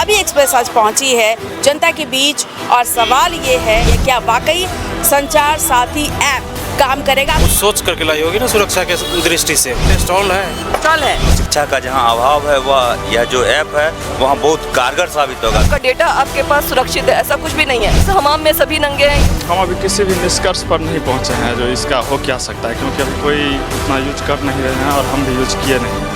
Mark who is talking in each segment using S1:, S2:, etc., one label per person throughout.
S1: भाभी एक्सप्रेस आज पहुंची है जनता के बीच और सवाल ये है कि क्या वाकई संचार साथी ऐप काम करेगा।
S2: कुछ सोच करके लाई होगी ना सुरक्षा के दृष्टि से। इंस्टॉल है।
S3: शिक्षा का जहां अभाव है वह यह जो ऐप है वहां बहुत कारगर साबित होगा।
S4: आपका डेटा आपके पास सुरक्षित है, ऐसा कुछ भी नहीं है। इस हमाम में सभी नंगे हैं।
S5: हम अभी किसी भी निष्कर्ष पर नहीं पहुंचे हैं जो इसका हो क्या सकता है, क्योंकि अभी कोई इतना यूज कर नहीं रहे हैं और हम भी यूज किए नहीं।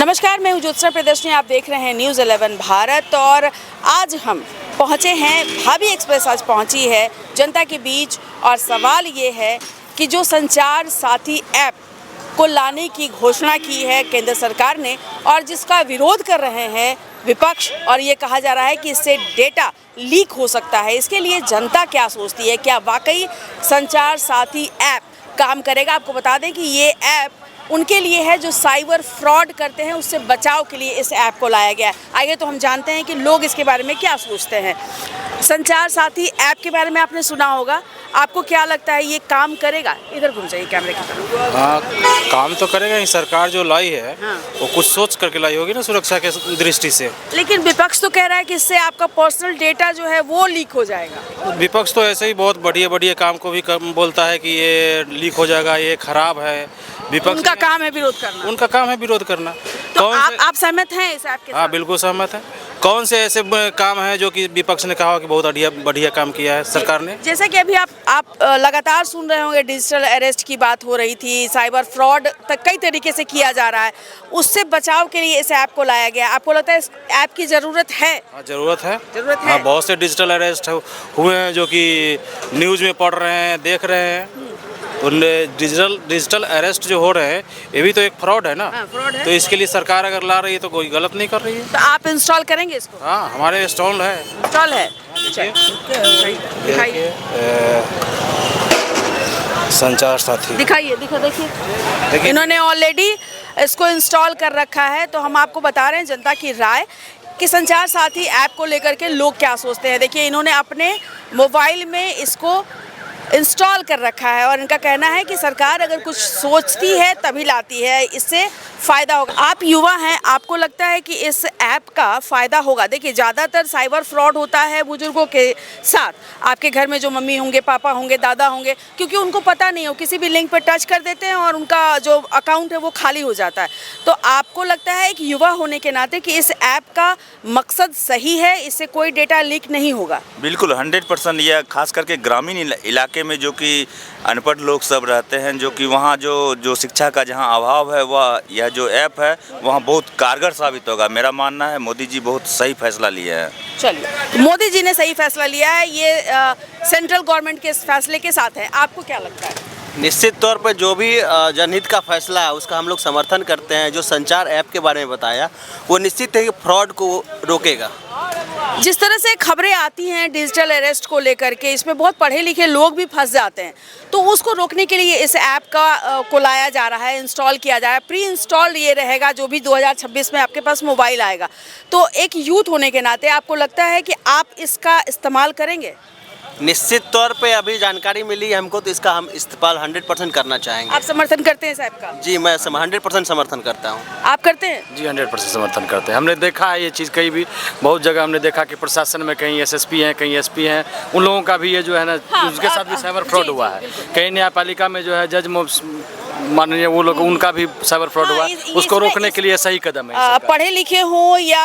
S1: नमस्कार, मैं हूं ज्योत्सना प्रदर्शनी, आप देख रहे हैं न्यूज़ 11 भारत। और आज हम पहुंचे हैं, भाभी एक्सप्रेस आज पहुंची है जनता के बीच और सवाल ये है कि जो संचार साथी ऐप को लाने की घोषणा की है केंद्र सरकार ने और जिसका विरोध कर रहे हैं विपक्ष, और ये कहा जा रहा है कि इससे डेटा लीक हो सकता है, इसके लिए जनता क्या सोचती है, क्या वाकई संचार साथी ऐप काम करेगा। आपको बता दें कि ये ऐप उनके लिए है जो साइबर फ्रॉड करते हैं, उससे बचाव के लिए इस ऐप को लाया गया है। आइए तो हम जानते हैं कि लोग इसके बारे में क्या सोचते हैं। संचार साथी ऐप के बारे में आपने सुना होगा, आपको क्या लगता है ये काम करेगा? इधर घूम जाइए कैमरे की तरफ।
S2: हाँ, काम तो करेगा ही। सरकार जो लाई है वो कुछ सोच करके लाई होगी ना सुरक्षा के दृष्टि से।
S1: लेकिन विपक्ष तो कह रहा है कि इससे आपका पर्सनल डेटा जो है वो लीक हो जाएगा।
S2: विपक्ष तो ऐसे ही बहुत बढ़िया काम को भी बोलता है कि ये लीक हो जाएगा, ये खराब है। विपक्ष
S1: उनका काम है विरोध करना।
S2: उनका काम है विरोध करना।
S1: तो आप सहमत हैं इस ऐप के साथ?
S2: हाँ, बिल्कुल सहमत है। कौन से ऐसे काम है जो कि विपक्ष ने कहा कि बहुत बढ़िया काम किया है सरकार ने?
S1: जैसा कि अभी आप लगातार सुन रहे होंगे, डिजिटल अरेस्ट की बात हो रही थी, साइबर फ्रॉड तक कई तरीके से किया जा रहा है, उससे बचाव के लिए इस ऐप को लाया गया। आपको लगता है इस ऐप की ज़रूरत है?
S2: हाँ, ज़रूरत है।
S1: हाँ,
S2: बहुत से डिजिटल अरेस्ट हुए हैं जो कि न्यूज़ में पढ़ रहे हैं, देख रहे हैं। उन डिजिटल अरेस्ट जो हो रहे हैं ये भी तो एक फ्रॉड है ना।
S1: फ्रॉड है।
S2: तो इसके लिए सरकार अगर ला रही है तो कोई गलत नहीं कर रही है।
S1: तो आप इंस्टॉल करेंगे इसको?
S2: हाँ, हमारे इंस्टॉल है।
S1: इंस्टॉल है। दिखाइए,
S2: संचार साथी
S1: देखिए इन्होंने ऑलरेडी इसको इंस्टॉल कर रखा है। तो हम आपको बता रहे हैं जनता की राय कि संचार साथी ऐप को लेकर के लोग क्या सोचते हैं। देखिए इन्होंने अपने मोबाइल में इसको इंस्टॉल कर रखा है और इनका कहना है कि सरकार अगर कुछ सोचती है तभी लाती है, इससे फ़ायदा होगा। आप युवा हैं, आपको लगता है कि इस ऐप का फ़ायदा होगा? देखिए ज़्यादातर साइबर फ्रॉड होता है बुजुर्गों के साथ। आपके घर में जो मम्मी होंगे, पापा होंगे, दादा होंगे, क्योंकि उनको पता नहीं हो, किसी भी लिंक पर टच कर देते हैं और उनका जो अकाउंट है वो खाली हो जाता है। तो आपको लगता है कि युवा होने के नाते कि इस ऐप का मकसद सही है, इससे कोई डेटा लीक नहीं होगा?
S3: बिल्कुल 100% यह खास करके ग्रामीण इलाके में जो कि अनपढ़ लोग सब रहते हैं, जो कि वहाँ जो शिक्षा का जहाँ अभाव है वह यह जो ऐप है वहाँ बहुत कारगर साबित होगा। मेरा मानना है मोदी जी बहुत सही फैसला लिए हैं।
S1: चलिए, मोदी जी ने सही फैसला लिया है, ये सेंट्रल गवर्नमेंट के फैसले के साथ है। आपको क्या लगता है?
S6: निश्चित तौर पर जो भी जनहित का फैसला है उसका हम लोग समर्थन करते हैं। जो संचार ऐप के बारे में बताया वो निश्चित है कि फ्रॉड को रोकेगा।
S1: जिस तरह से खबरें आती हैं डिजिटल अरेस्ट को लेकर के, इसमें बहुत पढ़े लिखे लोग भी फंस जाते हैं, तो उसको रोकने के लिए इस ऐप को लाया जा रहा है, इंस्टॉल किया जा रहा है। प्री इंस्टॉल ये रहेगा जो भी 2026 में आपके पास मोबाइल आएगा। तो एक यूथ होने के नाते आपको लगता है कि आप इसका इस्तेमाल करेंगे?
S6: निश्चित तौर पे अभी जानकारी मिली हमको तो इसका हम इस्तेमाल 100% करना चाहेंगे।
S1: आप समर्थन करते हैं इस ऐप का?
S6: जी, मैं 100% समर्थन करता हूँ।
S1: आप करते हैं?
S7: जी, 100% समर्थन करते हैं। हमने देखा है ये चीज़ कहीं भी बहुत जगह हमने देखा कि प्रशासन में कहीं एसएसपी हैं, कहीं एसपी हैं, उन लोगों का भी ये जो है ना उसके साथ भी साइबर फ्रॉड हुआ है। कहीं न्यायपालिका में जो है जज माननीय वो लोग उनका भी साइबर फ्रॉड हुआ, उसको रोकने के लिए सही कदम है।
S1: पढ़े लिखे हों या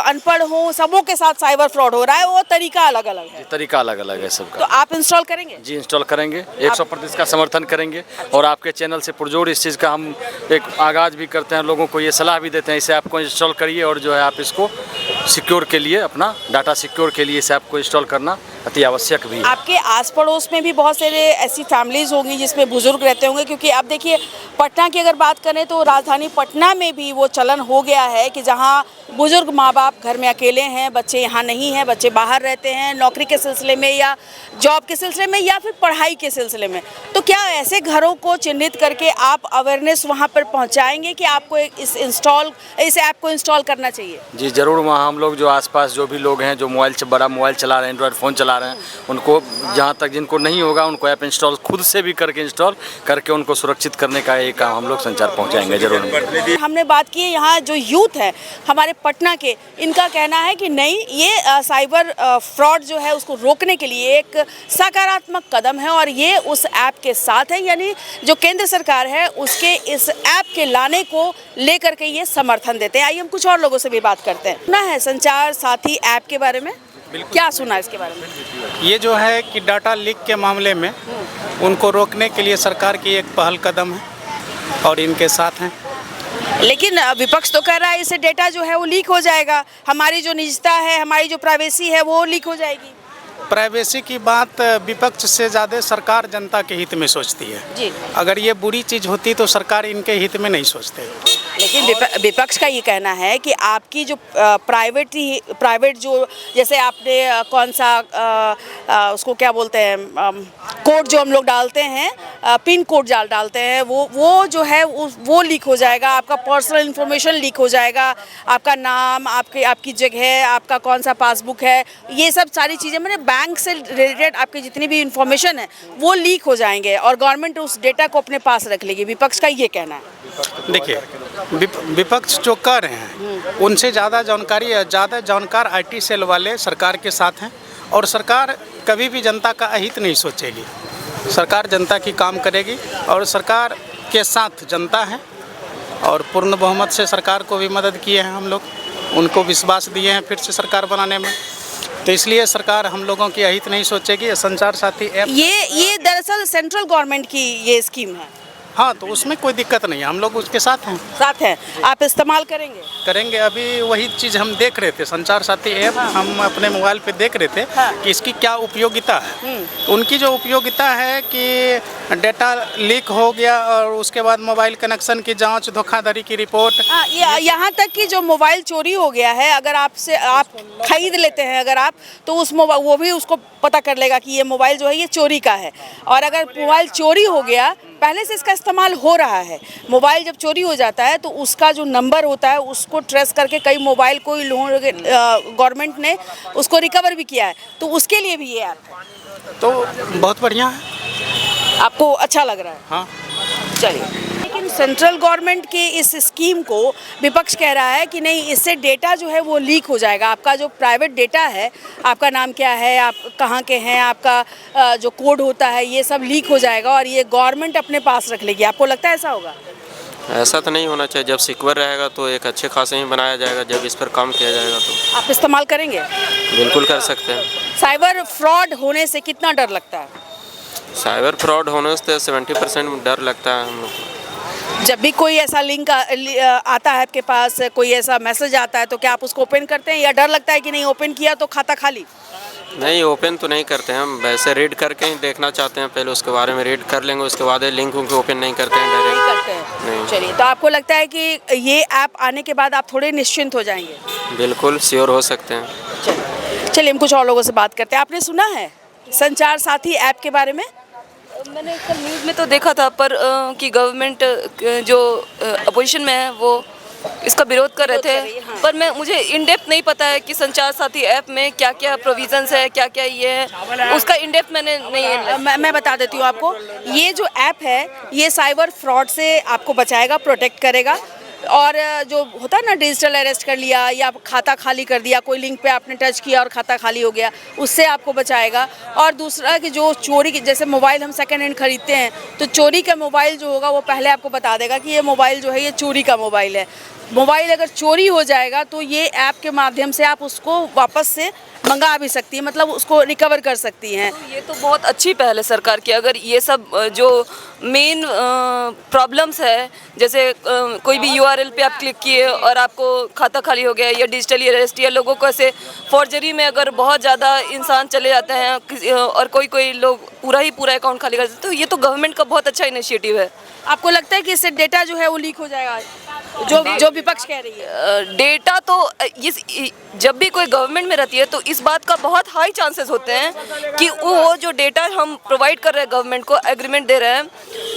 S1: अनपढ़ हों, सबों के साथ साइबर फ्रॉड हो रहा है, वो तरीका अलग अलग है।
S7: तरीका अलग अलग है सबका।
S1: तो आप इंस्टॉल करेंगे?
S7: जी, इंस्टॉल करेंगे, 100% का समर्थन करेंगे। और आपके चैनल से पुरजोर इस चीज़ का हम एक आगाज़ भी करते हैं, लोगों को ये सलाह भी देते हैं इसे आपको इंस्टॉल करिए और जो है आप इसको सिक्योर के लिए, अपना डाटा सिक्योर के लिए इसे आपको इंस्टॉल करना अति आवश्यक भी है।
S1: आपके आस पड़ोस में भी बहुत सारे ऐसी फैमिलीज होंगी जिसमें बुजुर्ग रहते होंगे, क्योंकि आप देखिए पटना की अगर बात करें तो राजधानी पटना में भी वो चलन हो गया है कि जहां बुजुर्ग माँ बाप घर में अकेले हैं, बच्चे यहाँ नहीं हैं, बच्चे बाहर रहते हैं नौकरी के सिलसिले में या जॉब के सिलसिले में या फिर पढ़ाई के सिलसिले में, तो क्या ऐसे घरों को चिन्हित करके आप अवेयरनेस वहाँ पर पहुँचाएंगे कि आपको इस ऐप को इंस्टॉल करना चाहिए?
S7: जी ज़रूर, वहाँ हम लोग जो आसपास जो भी लोग हैं जो बड़ा मोबाइल चला रहे हैं, एंड्रॉयड फ़ोन चला रहे हैं, उनको जहाँ तक जिनको नहीं होगा उनको ऐप इंस्टॉल खुद से भी करके इंस्टॉल करके उनको सुरक्षित करने का एक काम हम लोग संचार पहुँचाएंगे ज़रूर।
S1: हमने बात की यहाँ जो यूथ है हमारे पटना के, इनका कहना है कि नहीं, ये साइबर फ्रॉड जो है उसको रोकने के लिए एक सकारात्मक कदम है और ये उस ऐप के साथ है, यानी जो केंद्र सरकार है उसके इस ऐप के लाने को लेकर के ये समर्थन देते हैं। आइए हम कुछ और लोगों से भी बात करते हैं। सुना है संचार साथी ऐप के बारे में, क्या सुना है इसके बारे में?
S8: ये जो है कि डाटा लीक के मामले में उनको रोकने के लिए सरकार की एक पहल कदम है और इनके साथ हैं।
S1: लेकिन विपक्ष तो कह रहा है इससे डेटा जो है वो लीक हो जाएगा, हमारी जो निजता है, हमारी जो प्राइवेसी है वो लीक हो जाएगी।
S8: प्राइवेसी की बात विपक्ष से ज़्यादा सरकार जनता के हित में सोचती है
S1: जी।
S8: अगर ये बुरी चीज़ होती तो सरकार इनके हित में नहीं सोचते।
S1: लेकिन विपक्ष का ये कहना है कि आपकी जो प्राइवेट जो, जैसे आपने कौन सा उसको क्या बोलते हैं, कोड जो हम लोग डालते हैं, पिन कोड डालते हैं, वो जो है वो लीक हो जाएगा, आपका पर्सनल इन्फॉर्मेशन लीक हो जाएगा, आपका नाम, आपकी जगह, आपका कौन सा पासबुक है, ये सब सारी चीज़ें, मैंने बैंक से रिलेटेड आपकी जितनी भी इंफॉर्मेशन है वो लीक हो जाएंगे और गवर्नमेंट उस डेटा को अपने पास रख लेगी। विपक्ष का ये कहना है।
S8: देखिए, विपक्ष जो कर रहे हैं उनसे ज़्यादा जानकार IT सेल वाले सरकार के साथ हैं और सरकार कभी भी जनता का अहित नहीं सोचेगी। सरकार जनता की काम करेगी और सरकार के साथ जनता है और पूर्ण बहुमत से सरकार को भी मदद किए हैं हम लोग, उनको विश्वास दिए हैं फिर से सरकार बनाने में, तो इसलिए सरकार हम लोगों की अहित नहीं सोचेगी। संचार साथी ऐप
S1: ये दरअसल सेंट्रल गवर्नमेंट की ये स्कीम है।
S8: हाँ, तो उसमें कोई दिक्कत नहीं है, हम लोग उसके साथ हैं।
S1: आप इस्तेमाल करेंगे?
S8: अभी वही चीज़ हम देख रहे थे, संचार साथी ऐप हम अपने मोबाइल पे देख रहे थे कि इसकी क्या उपयोगिता है। तो उनकी जो उपयोगिता है कि डेटा लीक हो गया और उसके बाद मोबाइल कनेक्शन की जांच, धोखाधड़ी की रिपोर्ट,
S1: यहाँ तक कि जो मोबाइल चोरी हो गया है, अगर आप खरीद लेते हैं अगर आप, तो वो भी उसको पता कर लेगा कि ये मोबाइल जो है ये चोरी का है। और अगर मोबाइल चोरी हो गया, पहले से इसका इस्तेमाल हो रहा है, मोबाइल जब चोरी हो जाता है तो उसका जो नंबर होता है उसको ट्रेस करके कई मोबाइल को गवर्नमेंट ने उसको रिकवर भी किया है, तो उसके लिए भी ये ऐप है।
S8: तो बहुत बढ़िया है।
S1: आपको अच्छा लग रहा है?
S8: हाँ,
S1: चलिए। लेकिन सेंट्रल गवर्नमेंट की इस स्कीम को विपक्ष कह रहा है कि नहीं, इससे डेटा जो है वो लीक हो जाएगा, आपका जो प्राइवेट डेटा है, आपका नाम क्या है, आप कहाँ के हैं, आपका जो कोड होता है, ये सब लीक हो जाएगा और ये गवर्नमेंट अपने पास रख लेगी। आपको लगता है ऐसा होगा?
S9: ऐसा तो नहीं होना चाहिए। जब सिक्योर रहेगा तो एक अच्छे खासे ही बनाया जाएगा, जब इस पर काम किया जाएगा तो।
S1: आप इस्तेमाल करेंगे?
S9: बिल्कुल कर सकते हैं।
S1: साइबर फ्रॉड होने से कितना डर लगता है?
S9: साइबर फ्रॉड होने से 70% डर लगता है हम लोग को।
S1: जब भी कोई ऐसा लिंक आता है आपके पास, कोई ऐसा मैसेज आता है, तो क्या आप उसको ओपन करते हैं या डर लगता है कि नहीं ओपन किया तो खाता खाली?
S9: नहीं, ओपन तो नहीं करते हैं हम, वैसे रीड करके ही देखना चाहते हैं, पहले उसके बारे में रीड कर लेंगे, उसके बाद लिंक उनको ओपन नहीं करते हैं डायरेक्ट।
S1: नहीं करते हैं? चलिए, तो आपको लगता है कि ये ऐप आने के बाद आप थोड़े निश्चिंत हो जाएंगे?
S9: बिल्कुल श्योर हो सकते हैं।
S1: चलिए हम कुछ और लोगों से बात करते हैं। आपने सुना है संचार साथी ऐप के बारे में?
S4: मैंने कल न्यूज़ में तो देखा था, पर कि गवर्नमेंट जो अपोजिशन में है वो इसका विरोध कर रहे थे, पर मुझे इन डेप्थ नहीं पता है कि संचार साथी ऐप में क्या क्या प्रोविजंस है, क्या क्या ये है, उसका इन डेप्थ मैंने नहीं।
S1: मैं बता देती हूँ आपको। ये जो ऐप है ये साइबर फ्रॉड से आपको बचाएगा, प्रोटेक्ट करेगा, और जो होता है ना डिजिटल अरेस्ट कर लिया या खाता खाली कर दिया, कोई लिंक पे आपने टच किया और खाता खाली हो गया, उससे आपको बचाएगा। और दूसरा कि जो चोरी की, जैसे मोबाइल हम सेकंड हैंड खरीदते हैं तो चोरी का मोबाइल जो होगा वो पहले आपको बता देगा कि ये मोबाइल जो है ये चोरी का मोबाइल है। मोबाइल अगर चोरी हो जाएगा तो ये ऐप के माध्यम से आप उसको वापस से मंगा भी सकती है, मतलब उसको रिकवर कर सकती हैं।
S4: तो ये तो बहुत अच्छी पहल है सरकार की। अगर ये सब जो मेन प्रॉब्लम्स है, जैसे कोई भी URL पे आप क्लिक किए और आपको खाता खाली हो गया, या डिजिटली अरेस्ट, या लोगों को ऐसे फॉर्जरी में अगर बहुत ज़्यादा इंसान चले जाते हैं और कोई लोग पूरा अकाउंट खाली कर देते हैं, तो ये तो गवर्नमेंट का बहुत अच्छा इनिशिएटिव है।
S1: आपको लगता है कि इससे डेटा जो है वो लीक हो जाएगा, जो विपक्ष कह रही है?
S4: डेटा तो जब भी कोई गवर्नमेंट में रहती है तो इस बात का बहुत हाई चांसेस होते हैं कि वो जो डेटा हम प्रोवाइड कर रहे हैं गवर्नमेंट को, एग्रीमेंट दे रहे हैं,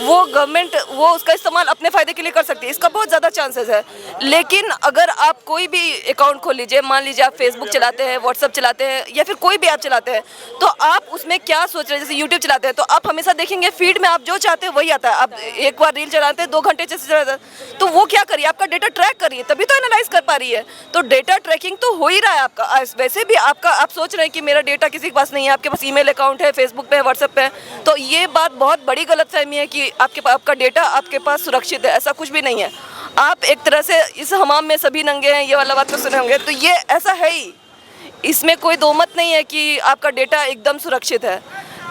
S4: वो गवर्नमेंट वो उसका इस्तेमाल अपने फ़ायदे के लिए कर सकती है, इसका बहुत ज़्यादा चांसेस है। लेकिन अगर आप कोई भी अकाउंट खोल लीजिए, मान लीजिए आप फेसबुक चलाते हैं, व्हाट्सअप चलाते हैं या फिर कोई भी ऐप चलाते हैं, तो आप उसमें क्या सोच रहे हैं, जैसे यूट्यूब चलाते हैं तो आप हमेशा देखेंगे फीड में आप जो चाहते हैं वही आता है। आप एक बार रील चलाते हैं 2 घंटे से चलाते हैं तो वो क्या करिए, आपका डेटा ट्रैक करिए, तभी तो एनालाइज कर पा रही है। तो डेटा ट्रैकिंग तो हो ही रहा है आपका। वैसे भी आपका, आप सोच रहे हैं कि मेरा डेटा किसी के पास नहीं है, आपके पास ईमेल अकाउंट है, फेसबुक पे है, व्हाट्सएप पे है, तो ये बात बहुत बड़ी गलतफहमी है कि आपका डेटा आपके पास सुरक्षित है। ऐसा कुछ भी नहीं है। आप एक तरह से इस हमाम में सभी नंगे हैं, ये वाला बात तो सुने होंगे, तो ये ऐसा है ही, इसमें कोई दो मत नहीं है कि आपका डेटा एकदम सुरक्षित है।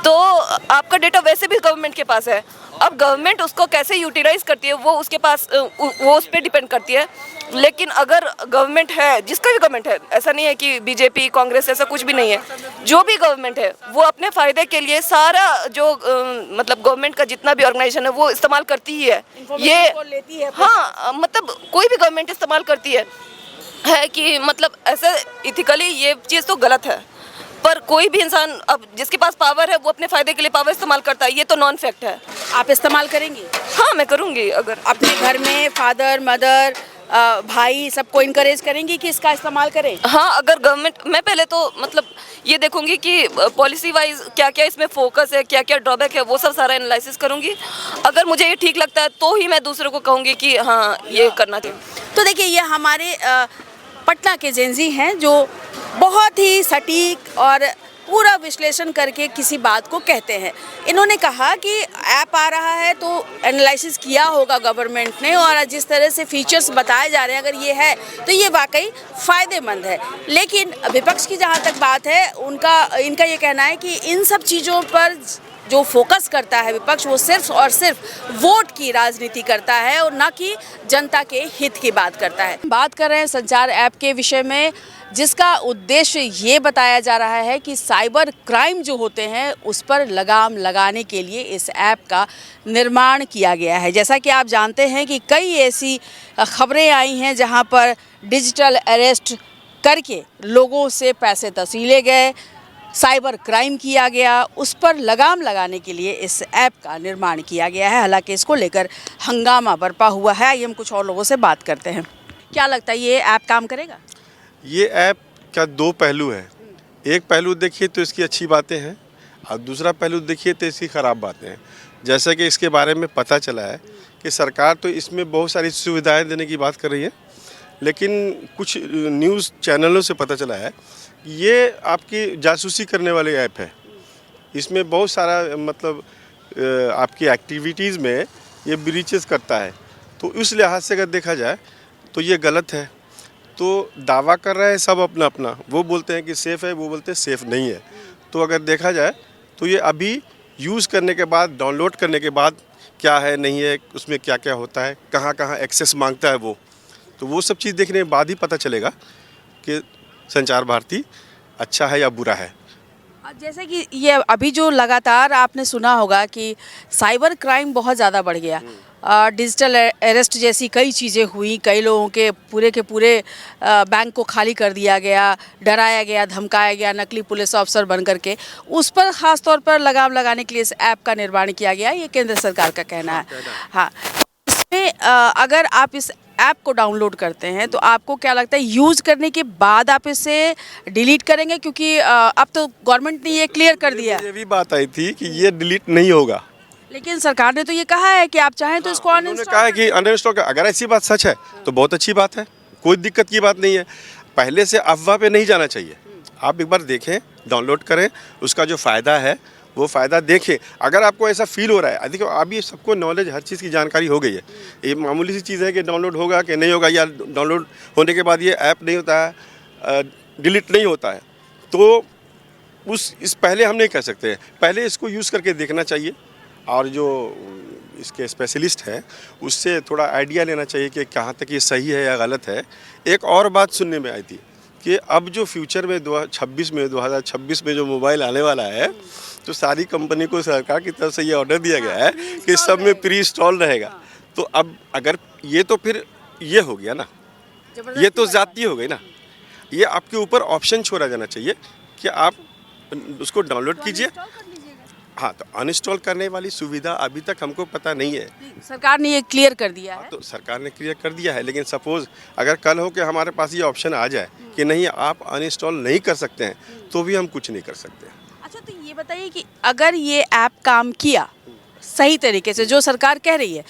S4: तो आपका डेटा वैसे भी गवर्नमेंट के पास है, अब गवर्नमेंट उसको कैसे यूटिलाइज करती है वो उसके पास वो उस पर डिपेंड करती है। लेकिन अगर गवर्नमेंट है, जिसका भी गवर्नमेंट है, ऐसा नहीं है कि बीजेपी कांग्रेस, ऐसा कुछ भी नहीं है, जो भी गवर्नमेंट है वो अपने फ़ायदे के लिए सारा जो मतलब गवर्नमेंट का जितना भी ऑर्गेनाइजेशन है वो इस्तेमाल करती ही है। ये
S1: लेती है,
S4: हाँ, मतलब कोई भी गवर्नमेंट इस्तेमाल करती है कि मतलब ऐसे इथिकली ये चीज़ तो गलत है, पर कोई भी इंसान अब जिसके पास पावर है वो अपने फ़ायदे के लिए पावर इस्तेमाल करता है, ये तो नॉन फैक्ट है।
S1: आप इस्तेमाल करेंगी?
S4: हाँ, मैं करूँगी। अगर
S1: अपने घर में फादर, मदर, भाई सबको इनकरेज करेंगी कि इसका इस्तेमाल करें?
S4: हाँ, अगर गवर्नमेंट, मैं पहले तो मतलब ये देखूंगी कि पॉलिसी वाइज क्या क्या इसमें फोकस है, क्या क्या ड्रॉबैक है, वो सब सारा एनालिसिस करूंगी। अगर मुझे ये ठीक लगता है तो ही मैं दूसरों को कहूँगी कि हाँ ये करना चाहिए।
S1: तो देखिए, ये हमारे पटना के जेंजी हैं जो बहुत ही सटीक और पूरा विश्लेषण करके किसी बात को कहते हैं। इन्होंने कहा कि ऐप आ रहा है तो एनालिसिस किया होगा गवर्नमेंट ने, और जिस तरह से फीचर्स बताए जा रहे हैं, अगर ये है तो ये वाकई फ़ायदेमंद है। लेकिन विपक्ष की जहाँ तक बात है, इनका ये कहना है कि इन सब चीज़ों पर जो फोकस करता है विपक्ष, वो सिर्फ और सिर्फ वोट की राजनीति करता है और ना कि जनता के हित की बात करता है। बात कर रहे हैं संचार ऐप के विषय में, जिसका उद्देश्य ये बताया जा रहा है कि साइबर क्राइम जो होते हैं उस पर लगाम लगाने के लिए इस ऐप का निर्माण किया गया है। जैसा कि आप जानते हैं कि कई ऐसी खबरें आई हैं जहां पर डिजिटल अरेस्ट करके लोगों से पैसे तसीले गए, साइबर क्राइम किया गया, उस पर लगाम लगाने के लिए इस ऐप का निर्माण किया गया है। हालांकि इसको लेकर हंगामा बरपा हुआ है। आइए हम कुछ और लोगों से बात करते हैं। क्या लगता है, ये ऐप काम करेगा?
S10: ये ऐप का 2 पहलू है। एक पहलू देखिए तो इसकी अच्छी बातें हैं, और दूसरा पहलू देखिए तो इसकी ख़राब बातें हैं। जैसा कि इसके बारे में पता चला है कि सरकार तो इसमें बहुत सारी सुविधाएं देने की बात कर रही है, लेकिन कुछ न्यूज़ चैनलों से पता चला है ये आपकी जासूसी करने वाले ऐप है। इसमें बहुत सारा मतलब आपकी एक्टिविटीज़ में ये ब्रीचेस करता है, तो इस लिहाज से अगर देखा जाए तो ये गलत है। तो दावा कर रहे हैं सब अपना अपना, वो बोलते हैं कि सेफ़ है, वो बोलते हैं सेफ़ नहीं है। तो अगर देखा जाए तो ये अभी यूज़ करने के बाद, डाउनलोड करने के बाद क्या है नहीं है, उसमें क्या क्या होता है, कहाँ कहाँ एक्सेस मांगता है वो सब चीज़ देखने के बाद ही पता चलेगा कि संचार भारती अच्छा है या बुरा है।
S1: जैसे कि ये अभी जो लगातार आपने सुना होगा कि साइबर क्राइम बहुत ज़्यादा बढ़ गया, डिजिटल अरेस्ट जैसी कई चीज़ें हुई, कई लोगों के पूरे बैंक को खाली कर दिया गया, डराया गया, धमकाया गया नकली पुलिस ऑफिसर बन करके। उस पर ख़ास तौर पर लगाम लगाने के लिए इस ऐप का निर्माण किया गया, ये केंद्र सरकार का कहना है। हाँ, इसमें अगर आप इस ऐप को डाउनलोड करते हैं तो आपको क्या लगता है, यूज़ करने के बाद आप इसे डिलीट करेंगे? क्योंकि अब तो गवर्नमेंट ने ये क्लियर कर दिया।
S10: ये भी बात आई थी कि ये डिलीट नहीं होगा,
S1: लेकिन सरकार ने तो ये कहा है कि आप चाहें तो इसको
S10: उन्होंने कहा है कि अनइंस्टॉल। अगर ऐसी बात सच है तो बहुत अच्छी बात है, कोई दिक्कत की बात नहीं है। पहले से अफवाह पे नहीं जाना चाहिए। आप एक बार देखें, डाउनलोड करें, उसका जो फ़ायदा है वो फ़ायदा देखें। अगर आपको ऐसा फील हो रहा है, देखो अभी सबको नॉलेज, हर चीज़ की जानकारी हो गई है। ये मामूली सी चीज़ है कि डाउनलोड होगा कि नहीं होगा, या डाउनलोड होने के बाद ये ऐप नहीं होता है, डिलीट नहीं होता है, तो इस पहले हम नहीं कह सकते। पहले इसको यूज़ करके देखना चाहिए, और जो इसके स्पेशलिस्ट हैं उससे थोड़ा आइडिया लेना चाहिए कि कहाँ तक ये सही है या गलत है। एक और बात सुनने में आई थी कि अब जो फ्यूचर में 2026 में जो मोबाइल आने वाला है, तो सारी कंपनी को सरकार की तरफ से ये ऑर्डर दिया गया है कि सब में प्री इंस्टॉल रहेगा। तो अब अगर ये तो फिर ये हो गया ना, ये तो जाती हो गई ना। ये आपके ऊपर ऑप्शन छोड़ा जाना चाहिए कि आप उसको डाउनलोड कीजिए। हाँ, तो अनइंस्टॉल करने वाली सुविधा अभी तक हमको पता नहीं है।
S1: सरकार ने ये क्लियर कर दिया है।
S10: तो सरकार ने क्लियर कर दिया है, लेकिन सपोज अगर कल हो कि हमारे पास ये ऑप्शन आ जाए कि नहीं आप अनइंस्टॉल नहीं कर सकते हैं, तो भी हम कुछ नहीं कर सकते।
S1: अच्छा, तो ये बताइए कि अगर ये ऐप काम किया सही तरीके से जो सरकार कह रही है,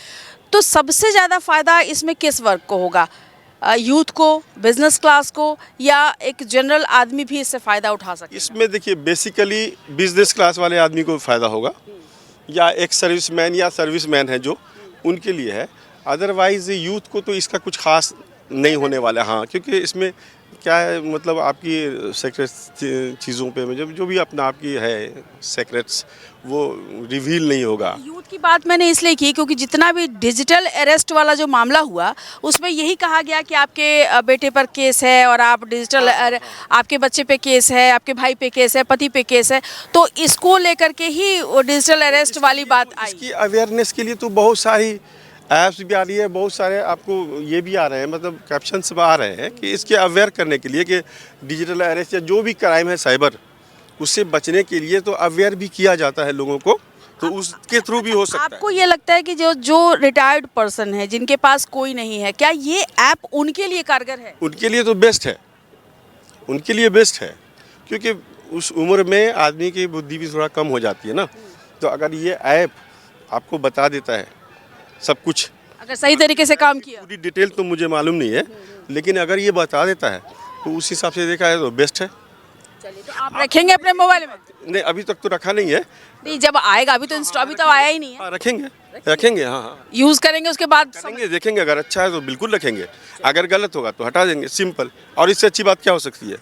S1: तो सबसे ज़्यादा फ़ायदा इसमें किस वर्ग को होगा? यूथ को, बिजनेस क्लास को, या एक जनरल आदमी भी इससे फ़ायदा उठा सकता है?
S10: इसमें देखिए बेसिकली बिजनेस क्लास वाले आदमी को फ़ायदा होगा, या एक सर्विसमैन या सर्विसमैन है जो उनके लिए है। अदरवाइज़ यूथ को तो इसका कुछ खास नहीं होने वाला है। हाँ, क्योंकि इसमें क्या है, मतलब आपकी सीक्रेट चीज़ों पे जो भी अपना आपकी है सीक्रेट्स, वो रिवील नहीं होगा।
S1: यूथ की बात मैंने इसलिए की क्योंकि जितना भी डिजिटल अरेस्ट वाला जो मामला हुआ, उसमें यही कहा गया कि आपके बेटे पर केस है और आप डिजिटल आपके बच्चे पे केस है, आपके भाई पे केस है, पति पे केस है, तो इसको लेकर के ही वो डिजिटल अरेस्ट वाली बात आई।
S10: इसकी अवेयरनेस के लिए तो बहुत सारी ऐप्स भी आ रही है, बहुत सारे आपको ये भी आ रहे हैं, मतलब कैप्शंस आ रहे हैं कि इसके अवेयर करने के लिए कि डिजिटल अरेस्ट या जो भी क्राइम है साइबर, उससे बचने के लिए तो अवेयर भी किया जाता है लोगों को, तो उसके थ्रू भी हो सकता है।
S1: आपको ये लगता है कि जो रिटायर्ड पर्सन है, जिनके पास कोई नहीं है, क्या ये ऐप उनके लिए कारगर है?
S10: उनके लिए तो बेस्ट है, उनके लिए बेस्ट है, क्योंकि उस उम्र में आदमी की बुद्धि भी थोड़ा कम हो जाती है ना। तो अगर ये ऐप आपको बता देता है सब कुछ,
S1: अगर सही तरीके से काम किया,
S10: पूरी डिटेल तो मुझे मालूम नहीं है, लेकिन अगर ये बता देता है तो उस हिसाब से देखा है तो बेस्ट है।
S1: चलिए, तो आप रखेंगे अपने मोबाइल में?
S10: नहीं, अभी तक तो रखा नहीं है।
S1: नहीं, जब आएगा, अभी तो इंस्टॉल अभी तो आया ही नहीं है।
S10: हाँ, रखेंगे। हाँ,
S1: यूज करेंगे, उसके बाद
S10: करेंगे, देखेंगे, अगर अच्छा है तो बिल्कुल रखेंगे, अगर गलत होगा तो हटा देंगे, सिंपल। और इससे अच्छी बात क्या हो सकती है?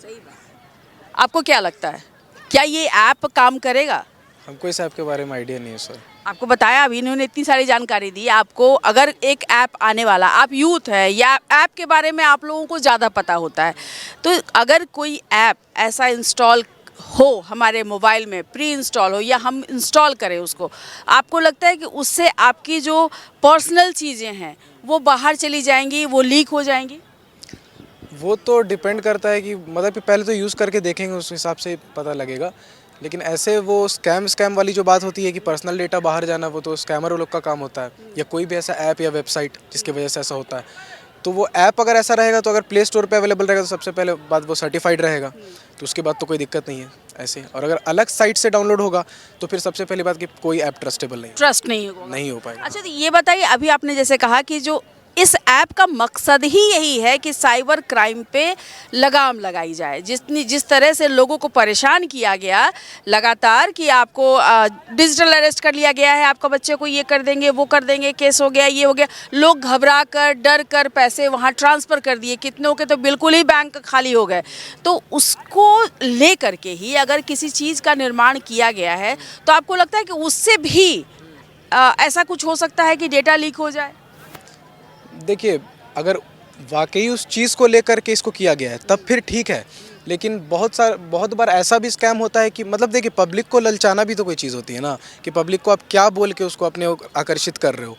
S1: आपको क्या लगता है, क्या ये ऐप काम करेगा?
S11: हमको इस ऐप के बारे में आइडिया नहीं है सर।
S1: आपको बताया, अभी इन्होंने इतनी सारी जानकारी दी आपको। अगर एक ऐप आने वाला, आप यूथ है या ऐप के बारे में आप लोगों को ज़्यादा पता होता है, तो अगर कोई ऐप ऐसा इंस्टॉल हो हमारे मोबाइल में, प्री इंस्टॉल हो या हम इंस्टॉल करें उसको, आपको लगता है कि उससे आपकी जो पर्सनल चीज़ें हैं वो बाहर चली जाएंगी, वो लीक हो जाएंगी?
S11: वो तो डिपेंड करता है कि मतलब कि पहले तो यूज़ करके देखेंगे, उस हिसाब से पता लगेगा। लेकिन ऐसे वो स्कैम वाली जो बात होती है कि पर्सनल डेटा बाहर जाना, वो तो स्कैमर लोग का काम होता है, या कोई भी ऐसा ऐप या वेबसाइट जिसकी वजह से ऐसा होता है। तो वो ऐप अगर ऐसा रहेगा, तो अगर प्ले स्टोर पे अवेलेबल रहेगा तो सबसे पहले बात वो सर्टिफाइड रहेगा, तो उसके बाद तो कोई दिक्कत नहीं है ऐसे। और अगर अलग साइट से डाउनलोड होगा तो फिर सबसे पहली बात कि कोई ऐप ट्रस्टेबल नहीं नहीं हो पाएगा।
S1: अच्छा, तो ये बताइए, अभी आपने जैसे कहा कि जो इस ऐप का मकसद ही यही है कि साइबर क्राइम पे लगाम लगाई जाए। जिस तरह से लोगों को परेशान किया गया लगातार कि आपको डिजिटल अरेस्ट कर लिया गया है, आपका बच्चे को ये कर देंगे, वो कर देंगे, केस हो गया, ये हो गया, लोग घबरा कर, डर कर पैसे वहाँ ट्रांसफ़र कर दिए, कितनों के तो बिल्कुल ही बैंक खाली हो गए। तो उसको ले करके ही अगर किसी चीज़ का निर्माण किया गया है, तो आपको लगता है कि उससे भी ऐसा कुछ हो सकता है कि डेटा लीक हो जाए?
S11: देखिए, अगर वाकई उस चीज़ को लेकर के इसको किया गया है तब फिर ठीक है, लेकिन बहुत बार ऐसा भी स्कैम होता है कि मतलब देखिए, पब्लिक को ललचाना भी तो कोई चीज़ होती है ना, कि पब्लिक को आप क्या बोल के उसको अपने आकर्षित कर रहे हो।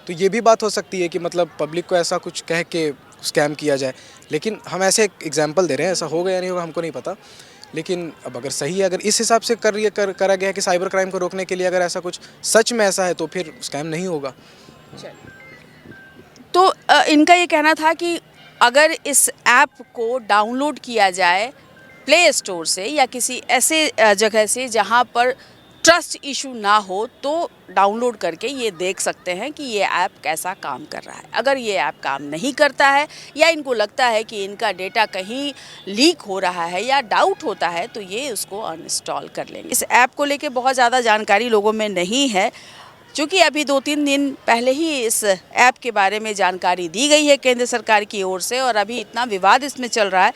S11: तो ये भी बात हो सकती है कि मतलब पब्लिक को ऐसा कुछ कह के स्कैम किया जाए। लेकिन हम ऐसे एक एग्जाम्पल दे रहे हैं, ऐसा होगा या नहीं होगा हमको नहीं पता। लेकिन अब अगर सही है, अगर इस हिसाब से करा गया है कि साइबर क्राइम को रोकने के लिए अगर ऐसा कुछ सच में ऐसा है, तो फिर स्कैम नहीं होगा।
S1: तो इनका ये कहना था कि अगर इस ऐप को डाउनलोड किया जाए प्ले स्टोर से या किसी ऐसे जगह से जहां पर ट्रस्ट इशू ना हो, तो डाउनलोड करके ये देख सकते हैं कि ये ऐप कैसा काम कर रहा है। अगर ये ऐप काम नहीं करता है या इनको लगता है कि इनका डेटा कहीं लीक हो रहा है या डाउट होता है, तो ये उसको अनइंस्टॉल कर लेंगे। इस ऐप को लेके बहुत ज़्यादा जानकारी लोगों में नहीं है, चूँकि अभी 2-3 दिन पहले ही इस ऐप के बारे में जानकारी दी गई है केंद्र सरकार की ओर से, और अभी इतना विवाद इसमें चल रहा है,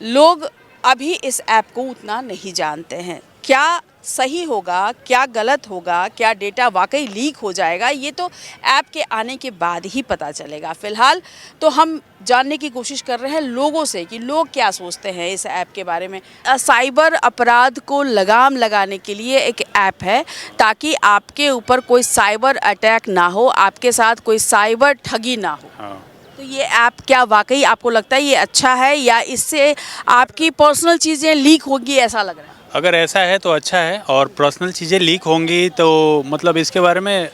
S1: लोग अभी इस ऐप को उतना नहीं जानते हैं। क्या सही होगा, क्या गलत होगा, क्या डेटा वाकई लीक हो जाएगा, ये तो ऐप के आने के बाद ही पता चलेगा। फ़िलहाल तो हम जानने की कोशिश कर रहे हैं लोगों से कि लोग क्या सोचते हैं इस ऐप के बारे में। साइबर अपराध को लगाम लगाने के लिए एक ऐप है ताकि आपके ऊपर कोई साइबर अटैक ना हो, आपके साथ कोई साइबर ठगी ना हो। तो ये ऐप क्या वाकई आपको लगता है ये अच्छा है या इससे आपकी पर्सनल चीज़ें लीक होगी, ऐसा लग रहा है?
S12: अगर ऐसा है तो अच्छा है, और पर्सनल चीज़ें लीक होंगी तो मतलब इसके बारे में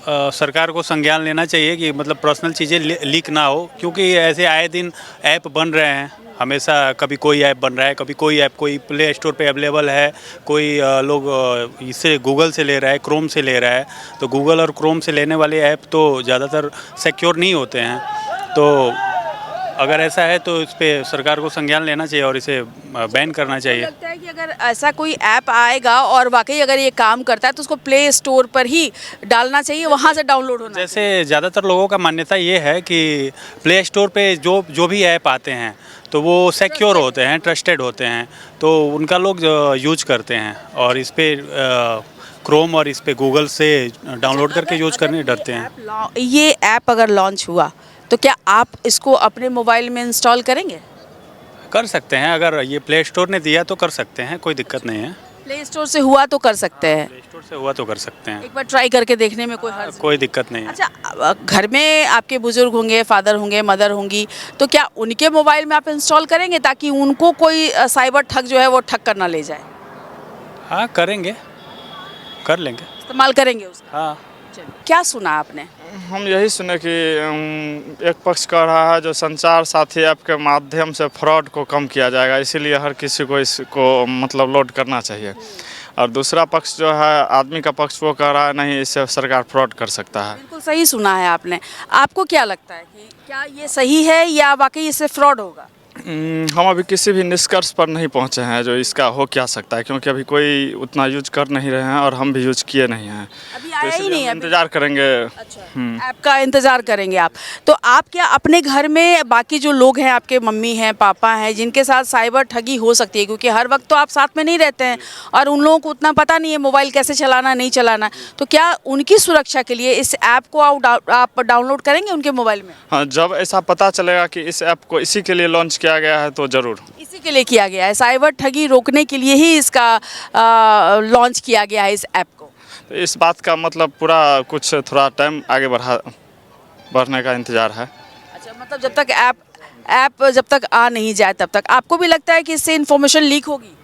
S12: सरकार को संज्ञान लेना चाहिए कि मतलब पर्सनल चीज़ें लीक ना हो, क्योंकि ऐसे आए दिन ऐप बन रहे हैं हमेशा। कभी कोई ऐप बन रहा है, कभी कोई ऐप कोई प्ले स्टोर पे अवेलेबल है, कोई लोग इससे गूगल से ले रहा है, क्रोम से ले रहा है। तो गूगल और क्रोम से लेने वाले ऐप तो ज़्यादातर सिक्योर नहीं होते हैं। तो अगर ऐसा है तो इस पे सरकार को संज्ञान लेना चाहिए और इसे बैन करना चाहिए।
S1: लगता है कि अगर ऐसा कोई ऐप आएगा और वाकई अगर ये काम करता है तो उसको प्ले स्टोर पर ही डालना चाहिए, वहाँ से डाउनलोड होना चाहिए।
S12: जैसे ज़्यादातर लोगों का मान्यता ये है कि प्ले स्टोर पे जो भी ऐप आते हैं तो वो सिक्योर होते हैं, ट्रस्टेड होते हैं, तो उनका लोग यूज करते हैं, और इस पे क्रोम और इस पे गूगल से डाउनलोड करके यूज करने डरते हैं।
S1: ये ऐप अगर लॉन्च हुआ तो क्या आप इसको अपने मोबाइल में इंस्टॉल करेंगे?
S12: कर सकते हैं, अगर ये प्ले स्टोर ने दिया तो कर सकते हैं, कोई दिक्कत नहीं है।
S1: प्ले स्टोर से हुआ तो कर सकते हैं,
S12: प्ले स्टोर से हुआ तो कर सकते हैं,
S1: एक बार ट्राई करके देखने में कोई हर्ज
S12: कोई दिक्कत नहीं है।
S1: अच्छा, घर में आपके बुजुर्ग होंगे, फादर होंगे, मदर होंगी, तो क्या उनके मोबाइल में आप इंस्टॉल करेंगे ताकि उनको कोई साइबर ठग जो है वो ठग कर ना ले जाए?
S12: हाँ करेंगे, कर लेंगे,
S1: इस्तेमाल करेंगे उसका।
S12: हाँ।
S1: क्या सुना आपने?
S5: हम यही सुने कि एक पक्ष कह रहा है जो संचार साथी ऐप के माध्यम से फ्रॉड को कम किया जाएगा, इसीलिए हर किसी को इसको मतलब लोड करना चाहिए। और दूसरा पक्ष जो है आदमी का पक्ष, वो कह रहा है नहीं, इससे सरकार फ्रॉड कर सकता है।
S1: बिल्कुल सही सुना है आपने। आपको क्या लगता है कि क्या ये सही है या वाकई इससे फ्रॉड होगा?
S5: हम अभी किसी भी निष्कर्ष पर नहीं पहुंचे हैं जो इसका हो क्या सकता है, क्योंकि अभी कोई उतना यूज कर नहीं रहे हैं और हम भी यूज किए नहीं हैं।
S1: अभी
S5: तो
S1: आया ही नहीं है,
S5: इंतजार करेंगे।
S1: अच्छा, ऐप का इंतजार करेंगे आप। तो आप क्या अपने घर में बाकी जो लोग हैं, आपके मम्मी हैं, पापा हैं, जिनके साथ साइबर ठगी हो सकती है, क्योंकि हर वक्त तो आप साथ में नहीं रहते हैं और उन लोगों को उतना पता नहीं है मोबाइल कैसे चलाना, नहीं चलाना, तो क्या उनकी सुरक्षा के लिए इस ऐप को आप डाउनलोड करेंगे उनके मोबाइल में?
S5: हाँ, जब ऐसा पता चलेगा कि इस ऐप को इसी के लिए लॉन्च किया गया है तो ज़रूर।
S1: इसी के लिए किया गया है, साइबर ठगी रोकने के लिए ही इसका लॉन्च किया गया है इस ऐप को।
S5: तो इस बात का मतलब पूरा कुछ थोड़ा टाइम आगे बढ़ने का इंतज़ार है।
S1: अच्छा, मतलब जब तक ऐप जब तक आ नहीं जाए तब तक आपको भी लगता है कि इससे इन्फॉर्मेशन लीक होगी?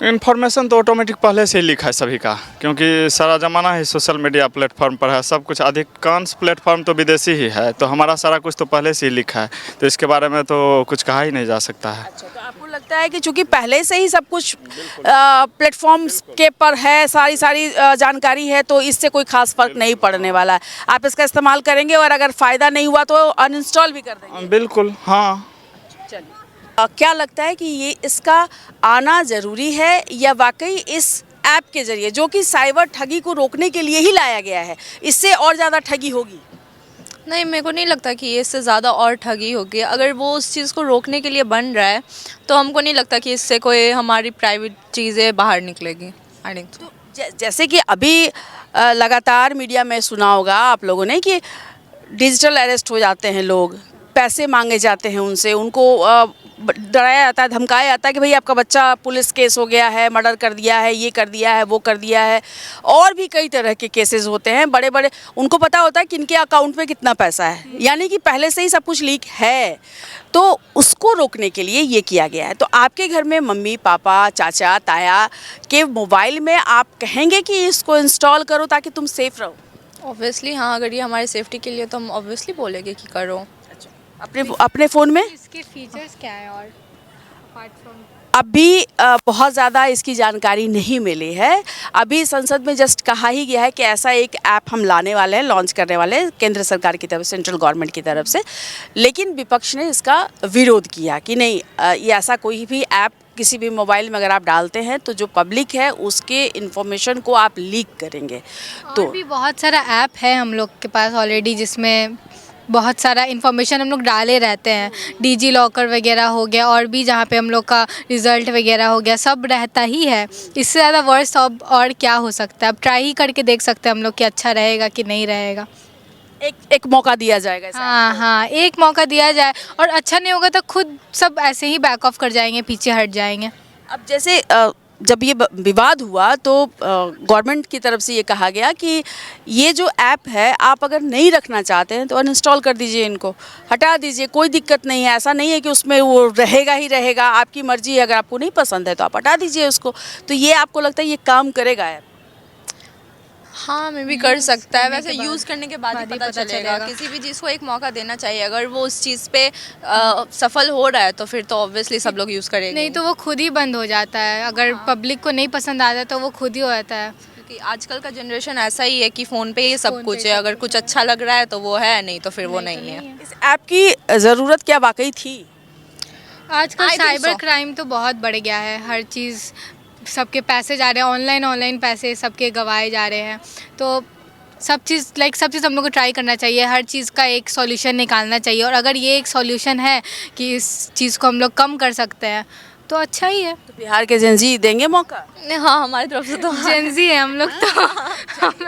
S5: इन्फॉर्मेशन तो ऑटोमेटिक पहले से ही लीक है सभी का, क्योंकि सारा ज़माना ही सोशल मीडिया प्लेटफॉर्म पर है, सब कुछ अधिकांश प्लेटफॉर्म तो विदेशी ही है, तो हमारा सारा कुछ तो पहले से ही लीक है, तो इसके बारे में तो कुछ कहा ही नहीं जा सकता है।
S1: अच्छा, तो आपको लगता है कि चूंकि पहले से ही सब कुछ प्लेटफॉर्म्स के पर है, सारी जानकारी है, तो इससे कोई खास फर्क नहीं पड़ने वाला है। आप इसका इस्तेमाल करेंगे और अगर फ़ायदा नहीं हुआ तो अनइंस्टॉल भी कर देंगे?
S5: बिल्कुल, हाँ।
S1: चलिए, क्या लगता है कि ये इसका आना ज़रूरी है या वाकई इस ऐप के ज़रिए, जो कि साइबर ठगी को रोकने के लिए ही लाया गया है, इससे और ज़्यादा ठगी होगी?
S13: नहीं, मेरे को नहीं लगता कि इससे ज़्यादा और ठगी होगी। अगर वो उस चीज़ को रोकने के लिए बन रहा है तो हमको नहीं लगता कि इससे कोई हमारी प्राइवेट चीज़ें बाहर निकलेगी।
S1: तो जैसे कि अभी लगातार मीडिया में सुना होगा आप लोगों ने कि डिजिटल अरेस्ट हो जाते हैं लोग, पैसे मांगे जाते हैं उनसे, उनको डराया जाता है, धमकाया जाता है कि भाई आपका बच्चा पुलिस केस हो गया है, मर्डर कर दिया है, ये कर दिया है, वो कर दिया है, और भी कई तरह के केसेस होते हैं बड़े बड़े। उनको पता होता है कि इनके अकाउंट में कितना पैसा है, यानी कि पहले से ही सब कुछ लीक है, तो उसको रोकने के लिए ये किया गया है। तो आपके घर में मम्मी पापा चाचा ताया के मोबाइल में आप कहेंगे कि इसको इंस्टॉल करो ताकि तुम सेफ़ रहो?
S13: ऑब्वियसली हाँ, अगर ये हमारी सेफ्टी के लिए तो हम ऑब्वियसली बोलेंगे कि करो।
S1: अपने फ़ोन में
S14: इसके फीचर्स क्या है और अपार्ट फ्रॉम?
S1: अभी बहुत ज़्यादा इसकी जानकारी नहीं मिली है। अभी संसद में जस्ट कहा ही गया है कि ऐसा एक ऐप हम लाने वाले हैं, लॉन्च करने वाले हैं केंद्र सरकार की तरफ, सेंट्रल गवर्नमेंट की तरफ से, लेकिन विपक्ष ने इसका विरोध किया कि नहीं, ये ऐसा कोई भी ऐप किसी भी मोबाइल में अगर आप डालते हैं तो जो पब्लिक है उसके इन्फॉर्मेशन को आप लीक करेंगे। तो
S14: भी बहुत सारा ऐप है हम लोग के पास ऑलरेडी जिसमें बहुत सारा इन्फॉर्मेशन हम लोग डाले रहते हैं, डिजी लॉकर वगैरह हो गया और भी जहाँ पे हम लोग का रिज़ल्ट वगैरह हो गया, सब रहता ही है। इससे ज़्यादा वर्स्ट अब और क्या हो सकता है। अब ट्राई ही करके देख सकते हैं हम लोग कि अच्छा रहेगा कि नहीं रहेगा।
S1: एक मौका दिया जाएगा इसे।
S14: हाँ हाँ, एक मौका दिया जाए और अच्छा नहीं होगा तो खुद सब ऐसे ही बैक ऑफ कर जाएंगे, पीछे हट जाएंगे।
S1: अब जैसे जब ये विवाद हुआ तो गवर्नमेंट की तरफ से ये कहा गया कि ये जो ऐप है आप अगर नहीं रखना चाहते हैं तो अनइंस्टॉल कर दीजिए, इनको हटा दीजिए, कोई दिक्कत नहीं है। ऐसा नहीं है कि उसमें वो रहेगा ही रहेगा, आपकी मर्जी है, अगर आपको नहीं पसंद है तो आप हटा दीजिए उसको। तो ये आपको लगता है ये काम करेगा ऐप?
S13: हाँ, मैं भी कर सकता है। वैसे यूज़ करने के बाद ही पता चलेगा। किसी भी चीज़ को एक मौका देना चाहिए। अगर वो उस चीज़ पे सफल हो रहा है तो फिर तो ऑब्वियसली सब लोग यूज़ करेंगे।
S14: नहीं तो वो खुद ही बंद हो जाता है। अगर पब्लिक को नहीं पसंद आता तो वो खुद ही हो जाता है।
S13: क्योंकि आजकल का जनरेशन ऐसा ही है कि फ़ोन पे ही सब कुछ है। अगर कुछ अच्छा लग रहा है तो वो है, नहीं तो फिर वो नहीं है।
S1: इस ऐप की ज़रूरत क्या वाकई थी?
S14: आजकल साइबर क्राइम तो बहुत बढ़ गया है। हर चीज़, सबके पैसे जा रहे हैं ऑनलाइन पैसे सबके गवाए जा रहे हैं। तो सब चीज़ हम लोग को ट्राई करना चाहिए। हर चीज़ का एक सॉल्यूशन निकालना चाहिए और अगर ये एक सॉल्यूशन है कि इस चीज़ को हम लोग कम कर सकते हैं तो अच्छा ही है।
S1: तो बिहार के जेनजी देंगे मौका?
S13: हाँ, हमारी तरफ से तो
S14: जेनजी है हम लोग तो।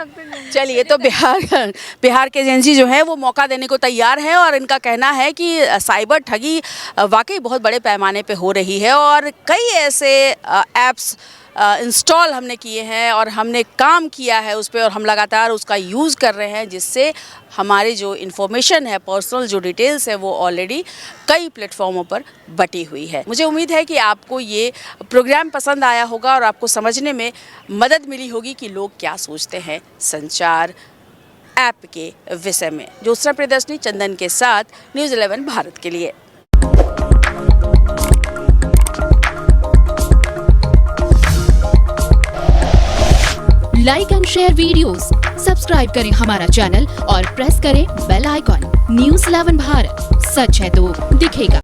S1: चलिए, तो बिहार के जेनजी जो है वो मौका देने को तैयार है और इनका कहना है कि साइबर ठगी वाकई बहुत बड़े पैमाने पे हो रही है और कई ऐसे ऐप्स इंस्टॉल हमने किए हैं और हमने काम किया है उस पर और हम लगातार उसका यूज़ कर रहे हैं, जिससे हमारी जो इन्फॉर्मेशन है, पर्सनल जो डिटेल्स है, वो ऑलरेडी कई प्लेटफॉर्मों पर बटी हुई है। मुझे उम्मीद है कि आपको ये प्रोग्राम पसंद आया होगा और आपको समझने में मदद मिली होगी कि लोग क्या सोचते हैं संचार ऐप के विषय में। ज्योत्सना प्रियदर्शनी चंदन के साथ न्यूज़ 11 भारत के लिए।
S15: Like and share videos, subscribe करें हमारा चैनल और प्रेस करें बेल आइकॉन। न्यूज़ 11 भारत, सच है तो दिखेगा।